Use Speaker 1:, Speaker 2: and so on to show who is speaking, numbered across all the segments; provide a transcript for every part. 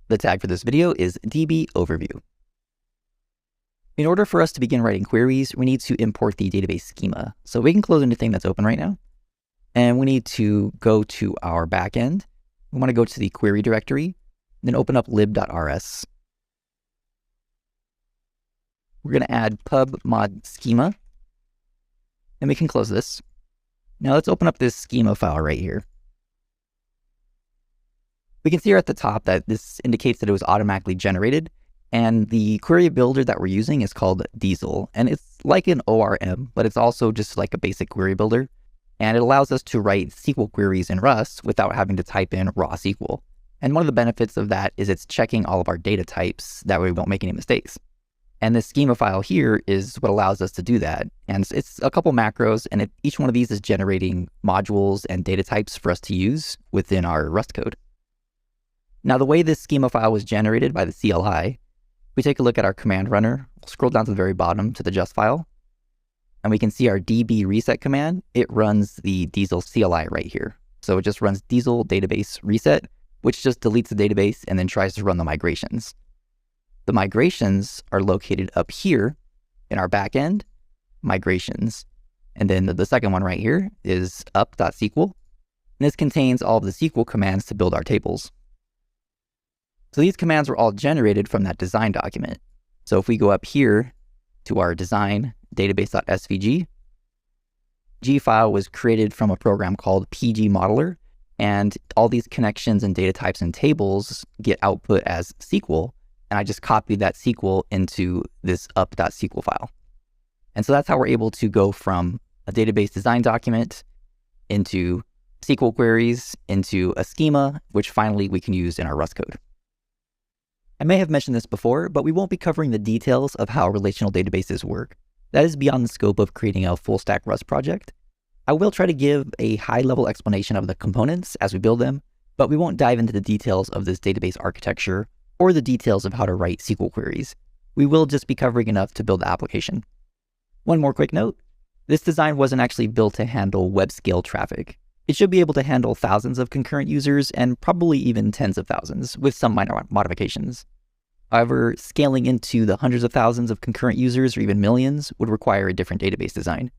Speaker 1: The tag for this video is DB Overview. In order for us to begin writing queries, we need to import the database schema. So we can close anything that's open right now. And we need to go to our backend. We want to go to the query directory, then open up lib.rs. We're going to add pub mod schema, and we can close this. Now let's open up this schema file right here. We can see here at the top that this indicates that it was automatically generated, and the query builder that we're using is called Diesel, and it's like an ORM, but it's also just like a basic query builder, and it allows us to write SQL queries in Rust without having to type in raw SQL. And one of the benefits of that is it's checking all of our data types, that way we won't make any mistakes. And this schema file here is what allows us to do that. And it's a couple macros, and each one of these is generating modules and data types for us to use within our Rust code. Now, the way this schema file was generated by the CLI, we take a look at our command runner, we'll scroll down to the very bottom to the just file, and we can see our db reset command. It runs the Diesel CLI right here. So it just runs Diesel database reset, which just deletes the database and then tries to run the migrations. The migrations are located up here in our backend, migrations. And then the second one right here is up.sql. And this contains all of the SQL commands to build our tables. So these commands were all generated from that design document. So if we go up here to our design database.svg, G file was created from a program called PG Modeler, and all these connections and data types and tables get output as SQL, and I just copied that SQL into this up.sql file. And so that's how we're able to go from a database design document into SQL queries, into a schema, which finally we can use in our Rust code. I may have mentioned this before, but we won't be covering the details of how relational databases work. That is beyond the scope of creating a full stack Rust project. I will try to give a high-level explanation of the components as we build them, but we won't dive into the details of this database architecture or the details of how to write SQL queries. We will just be covering enough to build the application. One more quick note, this design wasn't actually built to handle web scale traffic. It should be able to handle thousands of concurrent users and probably even tens of thousands with some minor modifications. However, scaling into the hundreds of thousands of concurrent users or even millions would require a different database design.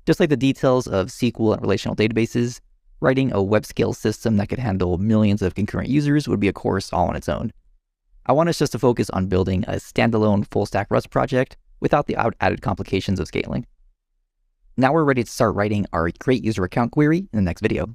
Speaker 1: Just like the details of SQL and relational databases, writing a web scale system that could handle millions of concurrent users would be a course all on its own. I want us just to focus on building a standalone full stack Rust project without the added complications of scaling. Now we're ready to start writing our create user account query in the next video.